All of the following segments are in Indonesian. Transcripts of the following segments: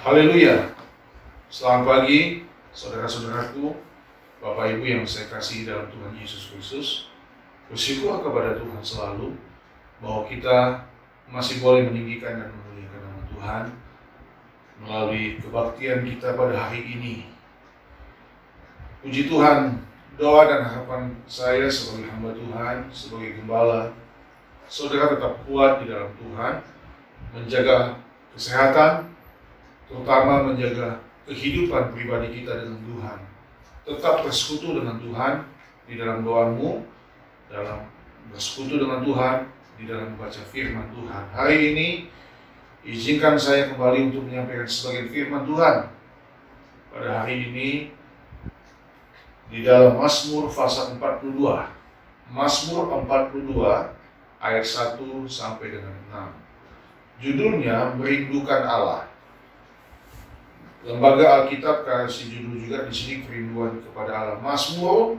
Haleluya. Selamat pagi, saudara-saudaraku, Bapak Ibu yang saya kasihi dalam Tuhan Yesus Kristus. Bersyukur kepada Tuhan selalu bahwa kita masih boleh meninggikan dan memuliakan nama Tuhan melalui kebaktian kita pada hari ini. Puji Tuhan, doa dan harapan saya sebagai hamba Tuhan, sebagai gembala, saudara tetap kuat di dalam Tuhan, menjaga kesehatan, terutama menjaga kehidupan pribadi kita dengan Tuhan. Tetap bersekutu dengan Tuhan di dalam doamu, dalam bersekutu dengan Tuhan, di dalam membaca firman Tuhan. Hari ini, izinkan saya kembali untuk menyampaikan sebagian firman Tuhan. Pada hari ini, di dalam Mazmur pasal 42. Mazmur 42, ayat 1 sampai dengan 6. Judulnya, Merindukan Allah. Lembaga Alkitab kasih judul juga di sini, kerinduan kepada Allah. Mazmur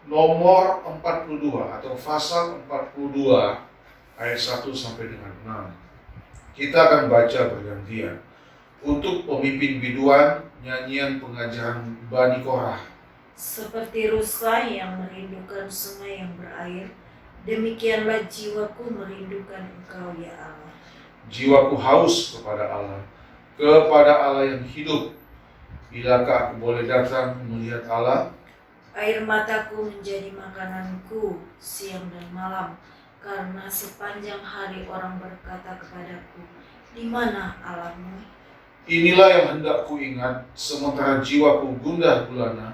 nomor 42 atau pasal 42 ayat 1 sampai dengan 6. Kita akan baca bergantian. Untuk pemimpin biduan, nyanyian pengajaran Bani Korah. Seperti rusa yang merindukan sungai yang berair, demikianlah jiwaku merindukan Engkau ya Allah. Jiwaku haus kepada Allah yang hidup. Bilakah aku boleh datang melihat Allah? Air mataku menjadi makananku siang dan malam, karena sepanjang hari orang berkata kepadaku, di mana Allahmu? Inilah yang hendak ku ingat, sementara jiwaku gundah gulana.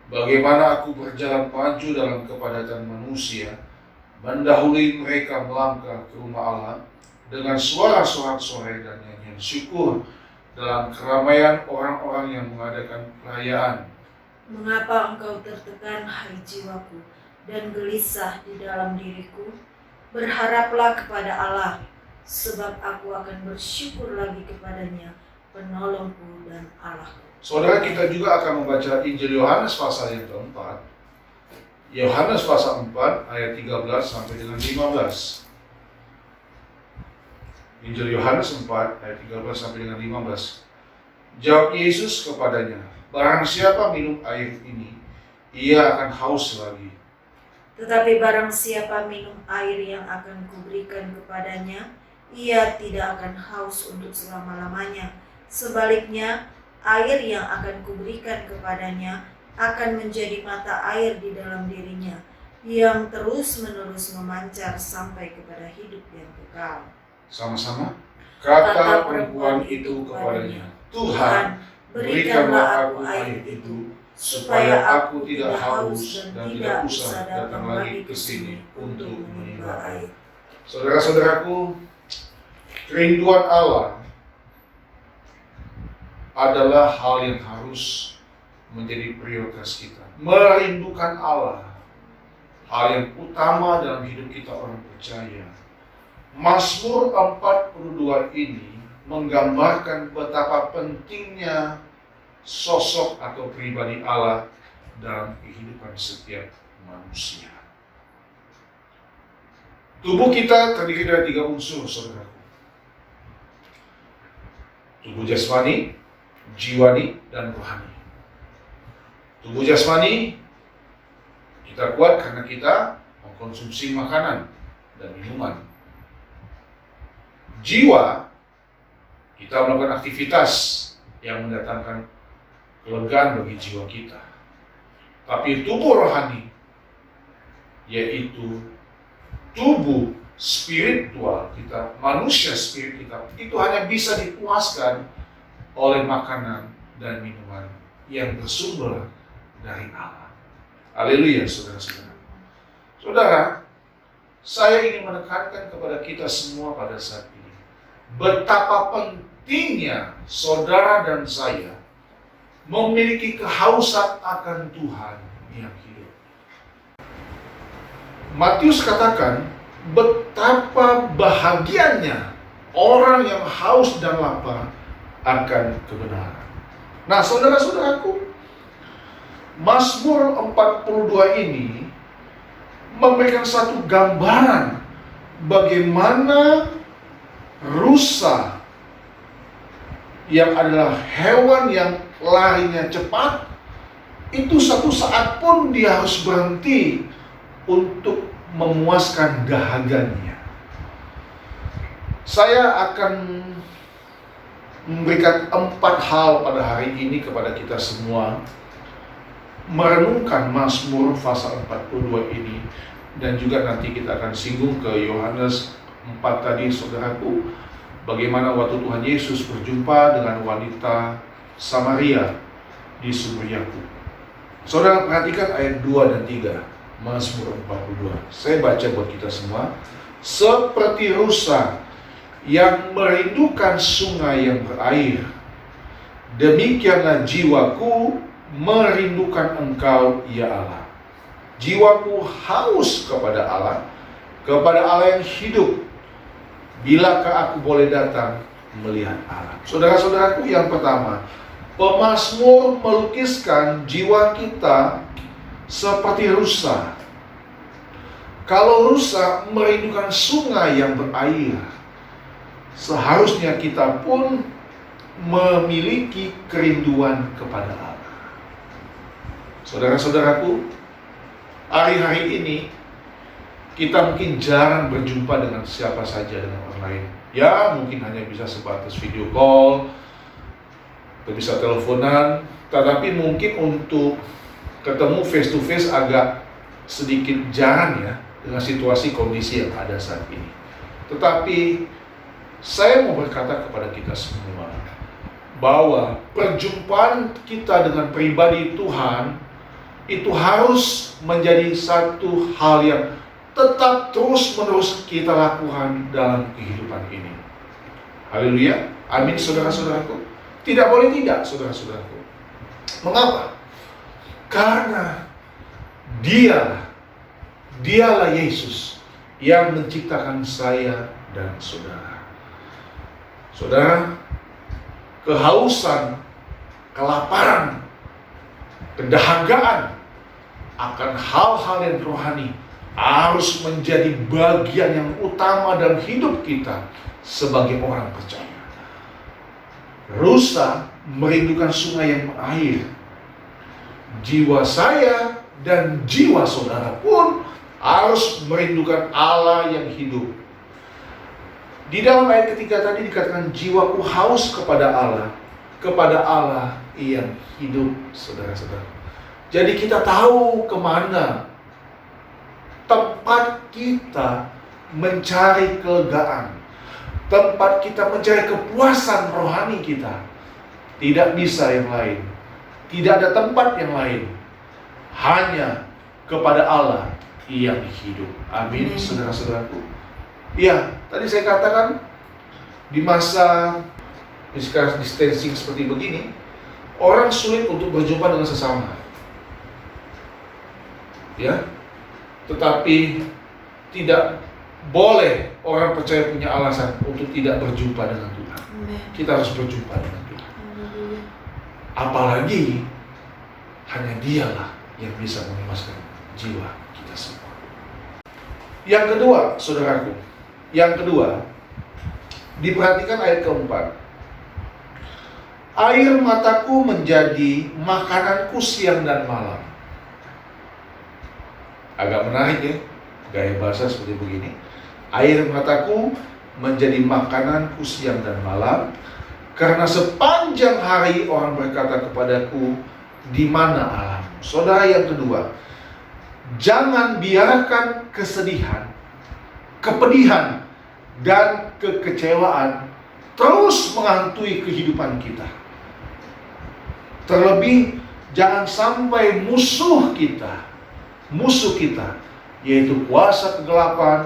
Bagaimana aku berjalan maju dalam kepadatan manusia, mendahului mereka melangkah ke rumah Allah, dengan suara sorak-sorai dan nyanyian syukur, dalam keramaian orang-orang yang mengadakan perayaan. Mengapa engkau tertekan, hai jiwaku, dan gelisah di dalam diriku? Berharaplah kepada Allah, sebab aku akan bersyukur lagi kepadanya, penolongku dan Allahku. Saudara, kita juga akan membaca Injil Yohanes pasal yang keempat. Yohanes pasal 4 ayat 13 sampai dengan 15. Injil Yohanes 4 ayat 13 sampai dengan 15. Jawab Yesus kepadanya, barang siapa minum air ini, ia akan haus lagi. Tetapi barang siapa minum air yang akan kuberikan kepadanya, ia tidak akan haus untuk selama-lamanya. Sebaliknya, air yang akan kuberikan kepadanya akan menjadi mata air di dalam dirinya, yang terus-menerus memancar sampai kepada hidup yang kekal. Sama-sama. Kata perempuan itu kepadanya, Tuhan, berikanlah aku air itu, supaya aku tidak haus dan tidak usah datang lagi ke sini untuk menimba air. Saudara-saudaraku, kerinduan Allah adalah hal yang harus menjadi prioritas kita. Merindukan Allah, hal yang utama dalam hidup kita orang percaya. Mazmur 42 ini menggambarkan betapa pentingnya sosok atau pribadi Allah dalam kehidupan setiap manusia. Tubuh kita terdiri dari 3 unsur, saudaraku. Tubuh jasmani, jiwani, dan rohani. Tubuh jasmani kita kuat karena kita mengkonsumsi makanan dan minuman. Jiwa, kita melakukan aktivitas yang mendatangkan kelegaan bagi jiwa kita. Tapi tubuh rohani, yaitu tubuh spiritual kita, manusia spirit kita, itu hanya bisa dipuaskan oleh makanan dan minuman yang bersumber dari Allah. Haleluya, saudara-saudara. Saudara, saya ingin menekankan kepada kita semua pada saat ini, betapa pentingnya saudara dan saya memiliki kehausan akan Tuhan yang hidup. Matius katakan, betapa bahagianya orang yang haus dan lapar akan kebenaran. Nah, saudara-saudaraku, Mazmur 42 ini memberikan satu gambaran bagaimana rusa yang adalah hewan yang larinya cepat, itu satu saat pun dia harus berhenti untuk memuaskan dahaganya. Saya akan memberikan 4 hal pada hari ini kepada kita semua, merenungkan Mazmur pasal 42 ini, dan juga nanti kita akan singgung ke Yohanes 4 tadi, saudaraku, bagaimana waktu Tuhan Yesus berjumpa dengan wanita Samaria di sumur Yakub. Saudara perhatikan ayat 2 dan 3 Mazmur 42. Saya baca buat kita semua. Seperti rusa yang merindukan sungai yang berair, demikianlah jiwaku merindukan Engkau, ya Allah. Jiwaku haus kepada Allah yang hidup. Bilakah aku boleh datang melihat Allah? Saudara-saudaraku, yang pertama, pemazmur melukiskan jiwa kita seperti rusa. Kalau rusa merindukan sungai yang berair, seharusnya kita pun memiliki kerinduan kepada Allah. Saudara-saudaraku, hari-hari ini kita mungkin jarang berjumpa dengan siapa saja, dengan orang lain. Ya, mungkin hanya bisa sebatas video call, atau bisa teleponan, tetapi mungkin untuk ketemu face to face agak sedikit jarang ya, dengan situasi kondisi yang ada saat ini. Tetapi saya mau berkata kepada kita semua bahwa perjumpaan kita dengan pribadi Tuhan itu harus menjadi satu hal yang tetap terus-menerus kita lakukan dalam kehidupan ini. Haleluya, amin saudara-saudaraku. Tidak boleh tidak, saudara-saudaraku. Mengapa? Karena dialah Yesus yang menciptakan saya dan saudara. Saudara, kehausan, kelaparan, kedahagaan akan hal-hal yang rohani harus menjadi bagian yang utama dalam hidup kita sebagai orang percaya. Rusa merindukan sungai yang mengalir. Jiwa saya dan jiwa saudara pun harus merindukan Allah yang hidup. Di dalam ayat ketiga tadi dikatakan jiwaku haus kepada Allah yang hidup, saudara-saudara. Jadi kita tahu kemana tempat kita mencari kelegaan, tempat kita mencari kepuasan rohani kita. Tidak bisa yang lain, tidak ada tempat yang lain, hanya kepada Allah yang hidup. Amin, saudara-saudaraku. Ya, tadi saya katakan di masa physical distancing seperti begini, orang sulit untuk berjumpa dengan sesama. Ya, tetapi tidak boleh orang percaya punya alasan untuk tidak berjumpa dengan Tuhan. Kita harus berjumpa dengan Tuhan. Apalagi hanya Dialah yang bisa memuaskan jiwa kita semua. Yang kedua, saudaraku, diperhatikan ayat keempat. Air mataku menjadi makananku siang dan malam. Agak menarik ya, gaya bahasa seperti begini. Air mataku menjadi makananku siang dan malam, karena sepanjang hari orang berkata kepadaku, di mana Allahmu? Saudara, yang kedua, jangan biarkan kesedihan, kepedihan, dan kekecewaan terus menghantui kehidupan kita. Terlebih, jangan sampai musuh kita, yaitu kuasa kegelapan,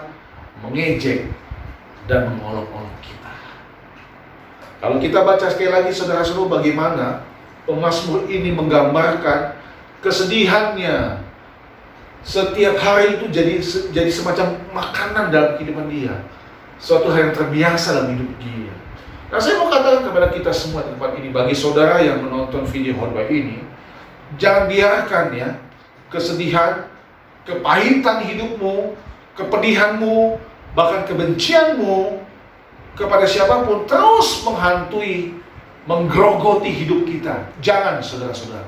mengejek dan mengolok-olok kita. Kalau kita baca sekali lagi, saudara-saudara, bagaimana pemazmur ini menggambarkan kesedihannya. Setiap hari itu jadi semacam makanan dalam kehidupan dia, suatu hal yang terbiasa dalam hidup dia. Nah, saya mau katakan kepada kita semua di tempat ini, bagi saudara yang menonton video khotbah ini, jangan biarkan ya kesedihan, kepahitan hidupmu, kepedihanmu, bahkan kebencianmu kepada siapapun terus menghantui menggerogoti hidup kita. Jangan, saudara-saudara.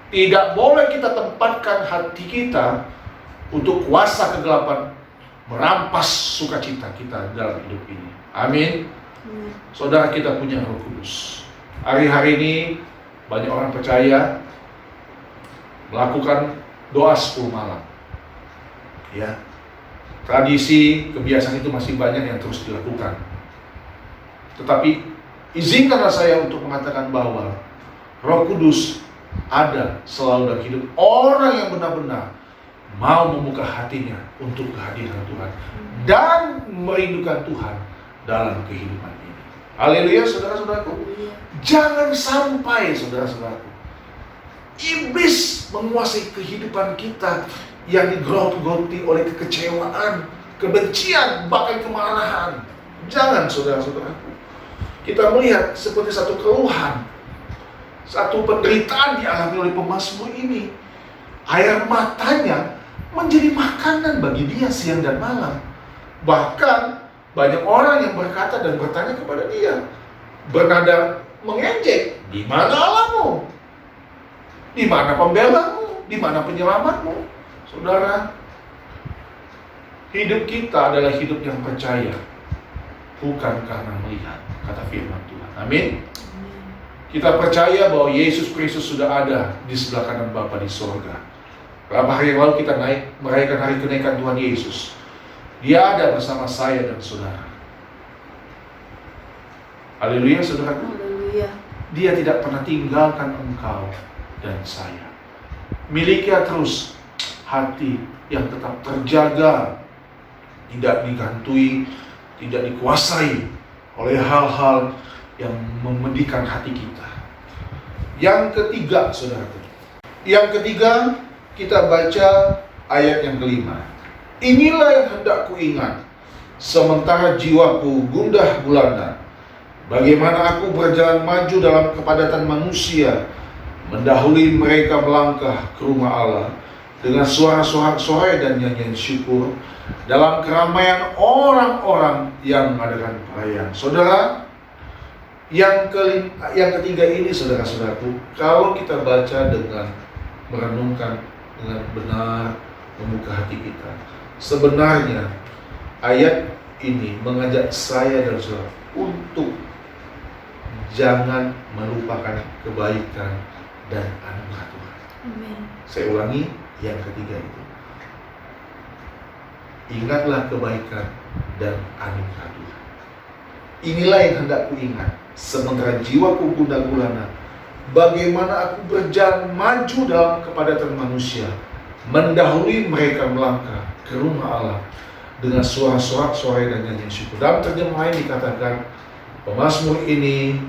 Tidak boleh kita tempatkan hati kita untuk kuasa kegelapan merampas sukacita kita dalam hidup ini. Amin. Saudara, kita punya Roh Kudus. Hari-hari ini banyak orang percaya melakukan doa 10 malam. Ya. Tradisi, kebiasaan itu masih banyak yang terus dilakukan. Tetapi izinkanlah saya untuk mengatakan bahwa Roh Kudus ada selalu dalam hidup orang yang benar-benar mau membuka hatinya untuk kehadiran Tuhan dan merindukan Tuhan dalam kehidupan ini. Haleluya, saudara-saudaraku. Jangan sampai, saudara-saudaraku, iblis menguasai kehidupan kita yang digerogoti oleh kekecewaan, kebencian, bahkan kemarahan. Jangan, saudara-saudaraku. Kita melihat seperti satu keluhan, satu penderitaan dialami oleh pemazmur ini. Air matanya menjadi makanan bagi dia siang dan malam. Bahkan banyak orang yang berkata dan bertanya kepada dia, bernada mengejek, di mana Allahmu? Di mana pembelamu? Di mana penyelamatmu? Saudara, hidup kita adalah hidup yang percaya, bukan karena melihat, kata firman Tuhan. Amin. Kita percaya bahwa Yesus Kristus sudah ada di sebelah kanan Bapa di sorga. Beberapa hari yang lalu kita merayakan hari kenaikan Tuhan Yesus. Dia ada bersama saya dan saudara. Haleluya, saudara. Haleluya. Dia tidak pernah tinggalkan engkau dan saya. Milikilah terus hati yang tetap terjaga, tidak digantui, tidak dikuasai oleh hal-hal yang memedikan hati kita. Yang ketiga, saudara. Yang ketiga, kita baca ayat yang kelima. Inilah yang hendak kuingat, sementara jiwaku gundah gulana. Bagaimana aku berjalan maju dalam kepadatan manusia, mendahului mereka melangkah ke rumah Allah dengan suara-suara dan nyanyian syukur dalam keramaian orang-orang yang mengadakan perayaan. Saudara, yang ketiga ini, saudara-saudaraku, kalau kita baca dengan merenungkan dengan benar, membuka hati kita, sebenarnya ayat ini mengajak saya dan saudara untuk jangan melupakan kebaikan dan anugerah Tuhan. Amin. Saya ulangi, yang ketiga itu, ingatlah kebaikan dan anugerah Tuhan. Inilah yang hendak kuingat, sementara jiwaku gundah gulana. Bagaimana aku berjalan maju dalam kepadatan manusia, mendahului mereka melangkah ke rumah Allah dengan suara-suara dan nyanyian syukur. Dalam terjemahan lain dikatakan, pemazmur ini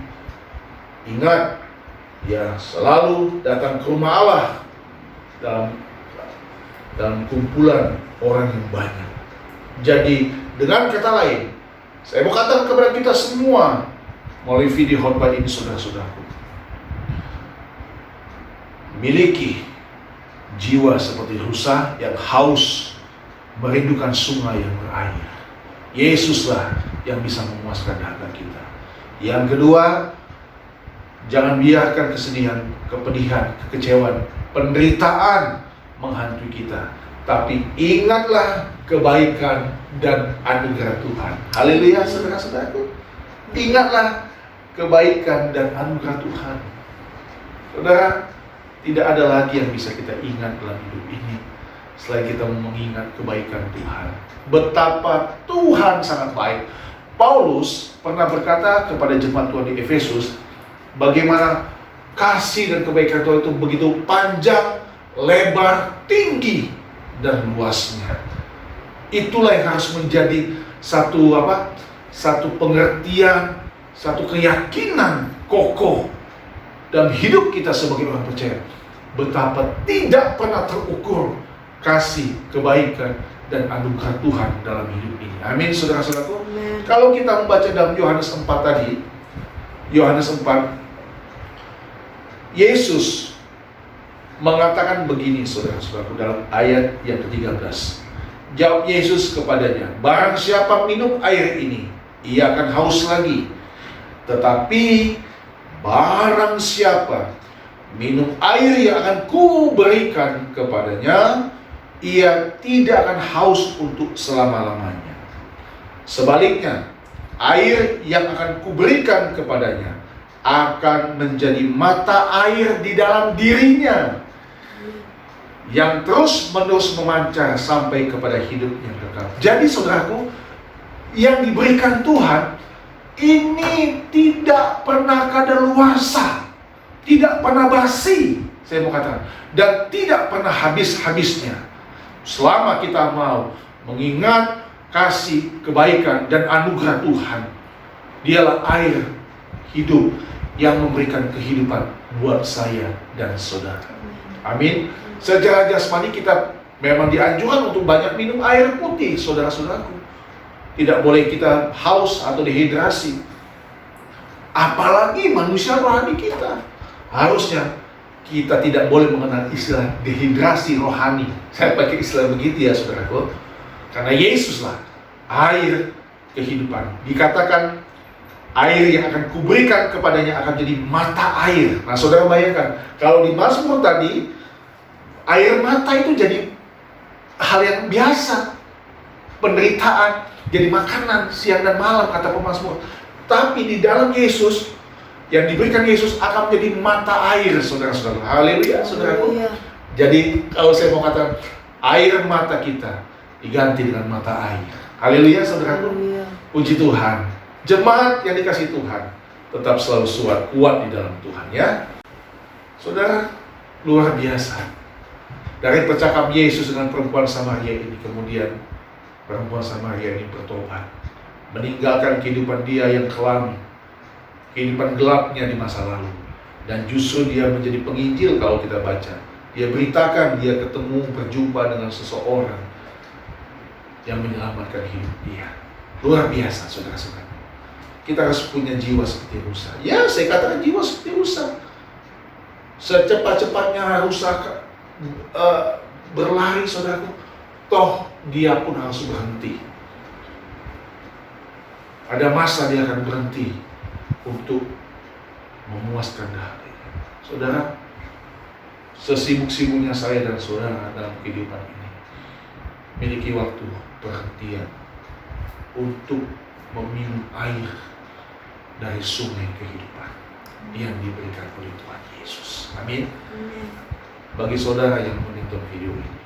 ingat, ya, selalu datang ke rumah Allah dalam kumpulan orang yang banyak. Jadi dengan kata lain, saya mau katakan kepada kita semua melalui video khotbah ini, saudara-saudaraku, miliki jiwa seperti rusa yang haus, merindukan sungai yang berair. Yesuslah yang bisa memuaskan dahaga kita. Yang kedua, jangan biarkan kesedihan, kepedihan, kekecewaan, penderitaan menghantui kita. Tapi ingatlah kebaikan dan anugerah Tuhan. Haleluya, saudara-saudaraku. Ingatlah kebaikan dan anugerah Tuhan. Saudara, tidak ada lagi yang bisa kita ingat dalam hidup ini selain kita mengingat kebaikan Tuhan. Betapa Tuhan sangat baik. Paulus pernah berkata kepada jemaat Tuhan di Efesus, bagaimana kasih dan kebaikan Tuhan itu begitu panjang, lebar, tinggi, dan luasnya. Itulah yang harus menjadi satu pengertian, satu keyakinan kokoh dalam hidup kita sebagai orang percaya. Betapa tidak pernah terukur kasih, kebaikan, dan anugerah Tuhan dalam hidup ini. Amin, saudara-saudaraku. Kalau kita membaca dalam Yohanes 4 tadi, Yohanes 4, Yesus mengatakan begini, saudara-saudaraku, dalam ayat yang ke-13. Jawab Yesus kepadanya, barang siapa minum air ini, ia akan haus lagi. Tetapi barang siapa minum air yang akan kuberikan kepadanya, ia tidak akan haus untuk selama-lamanya. Sebaliknya, air yang akan kuberikan kepadanya akan menjadi mata air di dalam dirinya, yang terus-menerus memancar sampai kepada hidup yang kekal. Jadi saudaraku, yang diberikan Tuhan ini tidak pernah kadaluarsa, tidak pernah basi, saya mau katakan, dan tidak pernah habis-habisnya. Selama kita mau mengingat kasih, kebaikan, dan anugerah Tuhan, dialah air hidup yang memberikan kehidupan buat saya dan saudara. Amin. Secara jasmani kita memang dianjurkan untuk banyak minum air putih, saudara-saudaraku. Tidak boleh kita haus atau dehidrasi. Apalagi manusia rohani kita. Harusnya kita tidak boleh mengenal istilah dehidrasi rohani. Saya pakai istilah begitu ya saudaraku. Karena Yesuslah air kehidupan. Dikatakan air yang akan kuberikan kepadanya akan jadi mata air. Nah saudara bayangkan, kalau di Mazmur tadi, air mata itu jadi hal yang biasa. Penderitaan jadi makanan siang dan malam, kata pemazmur. Tapi di dalam Yesus, yang diberikan Yesus akan menjadi mata air, saudara-saudara. Haleluya, saudaraku. Jadi kalau saya mau katakan, air mata kita diganti dengan mata air. Haleluya, saudaraku. Puji Tuhan. Jemaat yang dikasih Tuhan, tetap selalu kuat di dalam Tuhan ya. Saudara, luar biasa. Dari percakapan Yesus dengan perempuan Samaria ini, kemudian perempuan Samaria ini bertobat, meninggalkan kehidupan dia yang kelam, kehidupan gelapnya di masa lalu, dan justru dia menjadi penginjil. Kalau kita baca, dia beritakan dia ketemu, berjumpa dengan seseorang yang menyelamatkan hidup dia. Luar biasa, saudara-saudara. Kita harus punya jiwa seperti rusa. Ya, saya katakan jiwa seperti rusa. Secepat-cepatnya rusa berlari, saudaraku, toh dia pun harus berhenti. Ada masa dia akan berhenti untuk memuaskan dahaga. Saudara, sesibuk-sibuknya saya dan saudara dalam kehidupan ini, miliki waktu perhentian untuk meminum air dari sungai kehidupan yang diberikan oleh Tuhan Yesus. Amin. Bagi saudara yang menonton video ini,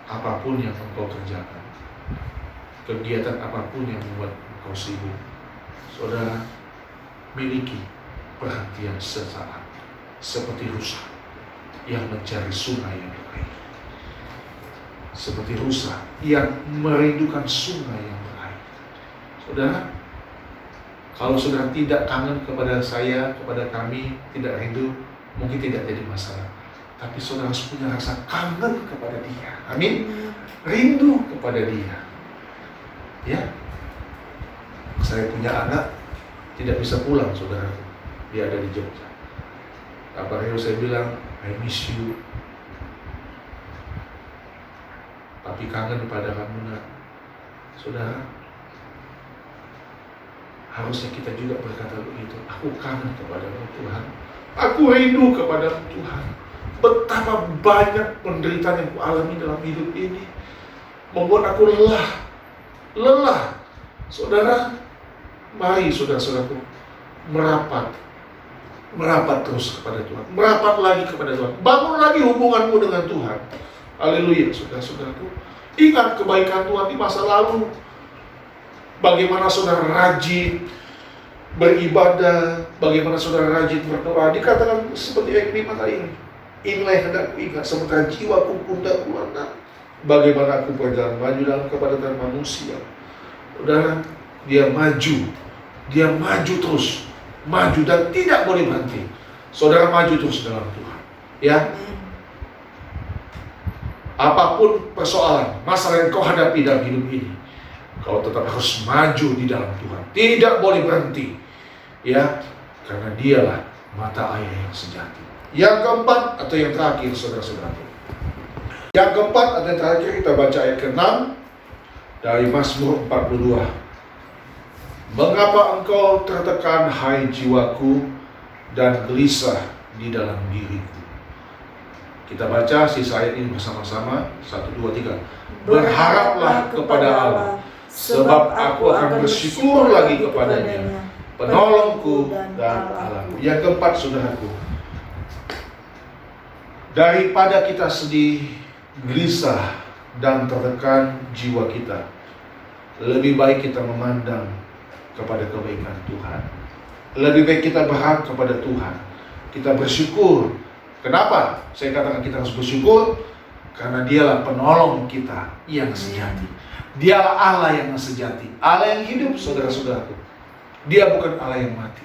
apapun yang engkau kerjakan, kegiatan apapun yang membuat engkau sibuk, saudara, miliki perhatian sesaat seperti rusa yang mencari sungai yang berair, seperti rusa yang merindukan sungai yang berair. Saudara, kalau saudara tidak kangen kepada saya, kepada kami, tidak rindu, mungkin tidak jadi masalah. Tapi saudara harus punya rasa kangen kepada dia. Amin. Rindu kepada dia. Ya. Saya punya anak, tidak bisa pulang, saudara. Dia ada di Jogja. Kabar saya bilang, I miss you. Tapi kangen pada kamu, nak. Saudara, harusnya kita juga berkata begitu. Aku kangen kepadamu, Tuhan. Aku rindu kepadamu, Tuhan. Betapa banyak penderitaan yang aku alami dalam hidup ini membuat aku lelah. Saudara, mari saudara-saudaraku merapat terus kepada Tuhan, merapat lagi kepada Tuhan, bangun lagi hubunganmu dengan Tuhan. Haleluya, saudara-saudaraku. Ingat kebaikan Tuhan di masa lalu. Bagaimana saudara rajin beribadah, bagaimana saudara rajin berdoa. Dikatakan seperti ayat 5 tadi, inilah yang hendak kuingat, sementara jiwaku pundak kulana. Bagaimana aku berjalan maju dalam kepadatan manusia. Saudara, dia maju terus, maju dan tidak boleh berhenti. Saudara maju terus dalam Tuhan, ya. Apapun persoalan, masalah yang kau hadapi dalam hidup ini, kau tetap harus maju di dalam Tuhan. Tidak boleh berhenti, ya, karena dialah mata air yang sejati. Yang keempat atau yang terakhir, saudara-saudara. Yang keempat atau yang terakhir, kita baca ayat ke-6 dari Mazmur 42. Mengapa engkau tertekan, hai jiwaku, dan gelisah di dalam diriku. Kita baca sisa ayat ini bersama-sama. 1, 2, 3. Berharaplah kepada Allah, sebab aku akan bersyukur lagi kepadanya, penolongku dan Allahku. Yang keempat, saudaraku, daripada kita sedih, gelisah, dan tertekan jiwa kita, lebih baik kita memandang kepada kebaikan Tuhan. Lebih baik kita berharap kepada Tuhan. Kita bersyukur. Kenapa saya katakan kita harus bersyukur? Karena dialah penolong kita yang sejati. Dialah Allah yang sejati, Allah yang hidup, saudara-saudaraku. Dia bukan Allah yang mati.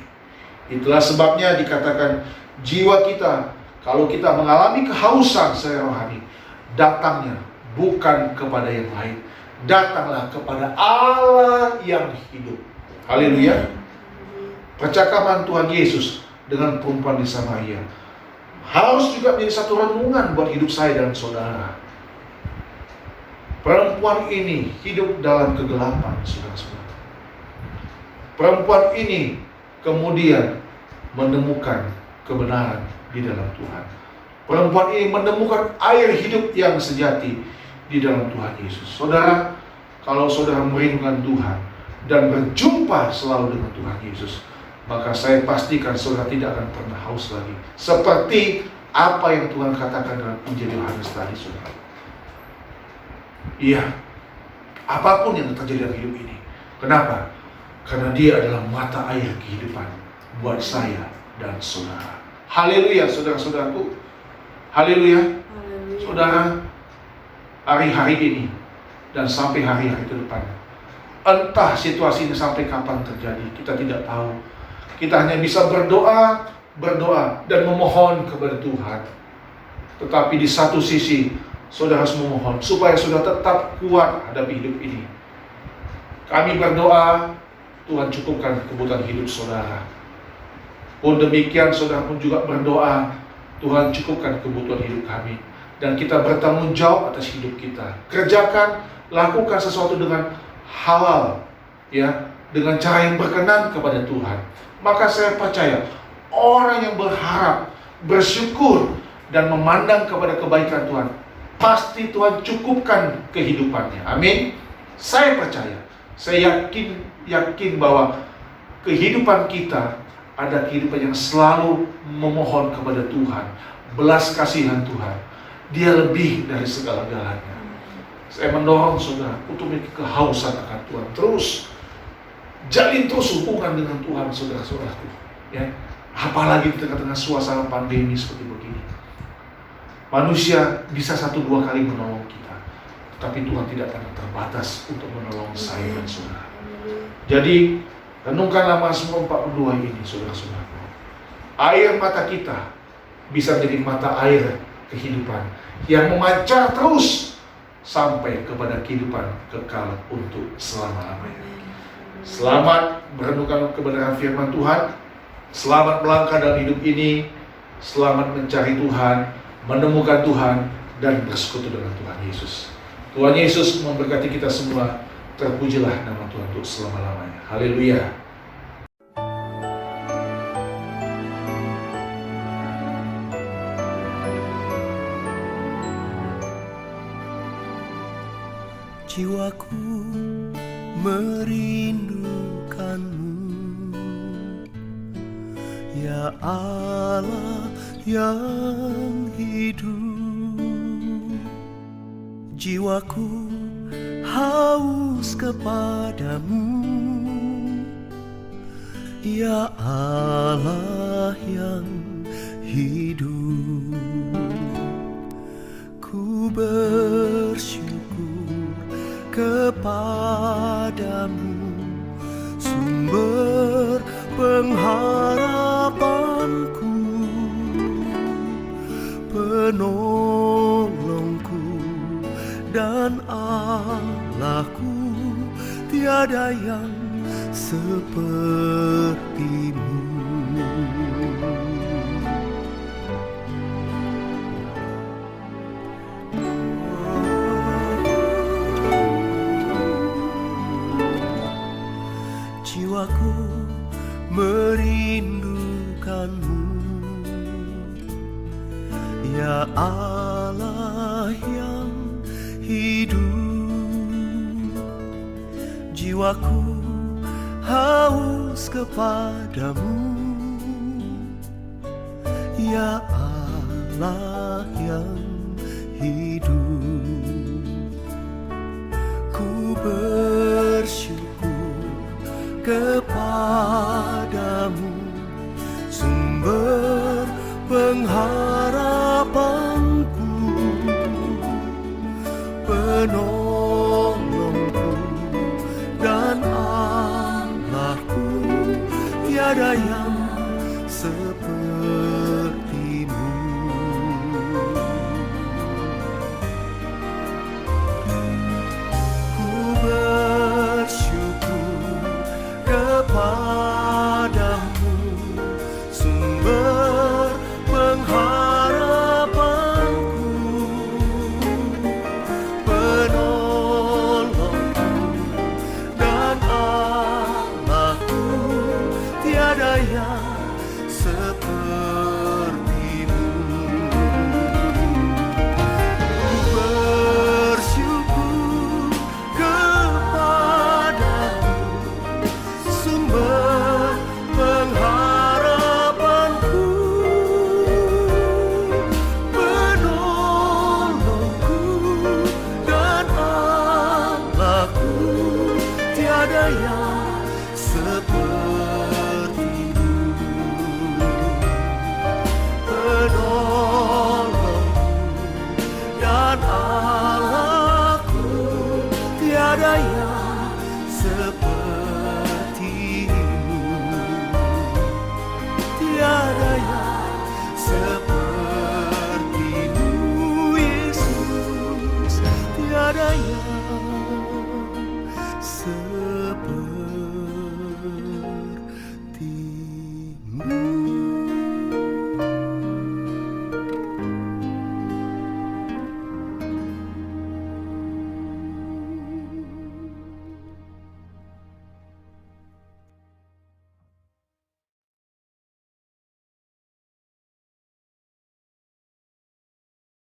Itulah sebabnya dikatakan jiwa kita, kalau kita mengalami kehausan secara rohani, datangnya bukan kepada yang lain, datanglah kepada Allah yang hidup. Haleluya. Percakapan Tuhan Yesus dengan perempuan di Samaria harus juga menjadi satu renungan buat hidup saya dan saudara. Perempuan ini hidup dalam kegelapan, saudara-saudara. Perempuan ini kemudian menemukan kebenaran di dalam Tuhan. Perempuan ini menemukan air hidup yang sejati di dalam Tuhan Yesus. Saudara, kalau saudara merindukan Tuhan dan berjumpa selalu dengan Tuhan Yesus, maka saya pastikan saudara tidak akan pernah haus lagi. Seperti apa yang Tuhan katakan dalam Injil Yohanes tadi, saudara. Iya, apapun yang terjadi dalam hidup ini. Kenapa? Karena dia adalah mata air kehidupan buat saya dan saudara. Haleluya, saudara-saudaraku. Haleluya. Saudara, hari-hari ini dan sampai hari-hari ke depan, entah situasi ini sampai kapan terjadi, kita tidak tahu. Kita hanya bisa berdoa dan memohon kepada Tuhan. Tetapi di satu sisi, saudara harus memohon supaya saudara tetap kuat hadapi hidup ini. Kami berdoa, Tuhan cukupkan kebutuhan hidup saudara. Pun demikian, saudara pun juga berdoa, Tuhan cukupkan kebutuhan hidup kami. Dan kita bertanggung jawab atas hidup kita. Kerjakan, lakukan sesuatu dengan halal, ya, dengan cara yang berkenan kepada Tuhan. Maka saya percaya orang yang berharap, bersyukur, dan memandang kepada kebaikan Tuhan, pasti Tuhan cukupkan kehidupannya. Amin. Saya percaya, saya yakin bahwa kehidupan kita ada kehidupan yang selalu memohon kepada Tuhan, belas kasihan Tuhan. Dia lebih dari segala-galanya. Saya mendorong saudara untuk memiliki kehausan akan Tuhan. Terus jalin terus hubungan dengan Tuhan, saudara-saudaraku. Ya, apalagi di tengah-tengah suasana pandemi seperti begini. Manusia bisa 1-2 kali menolong kita, tapi Tuhan tidak akan terbatas untuk menolong saya dan saudara. Jadi renungkanlah Mazmur 42 ini, saudara-saudaraku. Air mata kita bisa menjadi mata air kehidupan yang memancar terus sampai kepada kehidupan kekal untuk selama-lamanya. Selamat merenungkan kebenaran firman Tuhan. Selamat melangkah dalam hidup ini. Selamat mencari Tuhan, menemukan Tuhan, dan bersekutu dengan Tuhan Yesus. Tuhan Yesus memberkati kita semua. Terpujilah nama Tuhan untuk selama-lamanya. Haleluya. Jiwaku merindukanmu, ya Allah yang hidup. Jiwaku haus kepadamu, ya Allah yang hidup. Ku bersyukur kepadamu, sumber pengharapanku, penolongku dan Allahku. Tiada yang sepertimu. Jiwaku merindukanmu, Ya Allah yang hidup, jiwaku haus kepadamu. Ya Allah yang hidup, ku bersyukur kepadamu, sumber pengharapanku, penolongku dan Allahku. Tiada yang sepertimu. Ku bersyukur kepadamu, sumber pengharapanku, penolongku dan Allahku. Tiada yang sepertimu. Ku bersyukur kepadamu, sumber pengharapanku, penolongku dan Allahku. Tiada yang sepertimu. Penolongku dan Allahku. Tiada yang sepertimu. Tiada yang sepertimu, Yesus. Tiada yang sepertimu.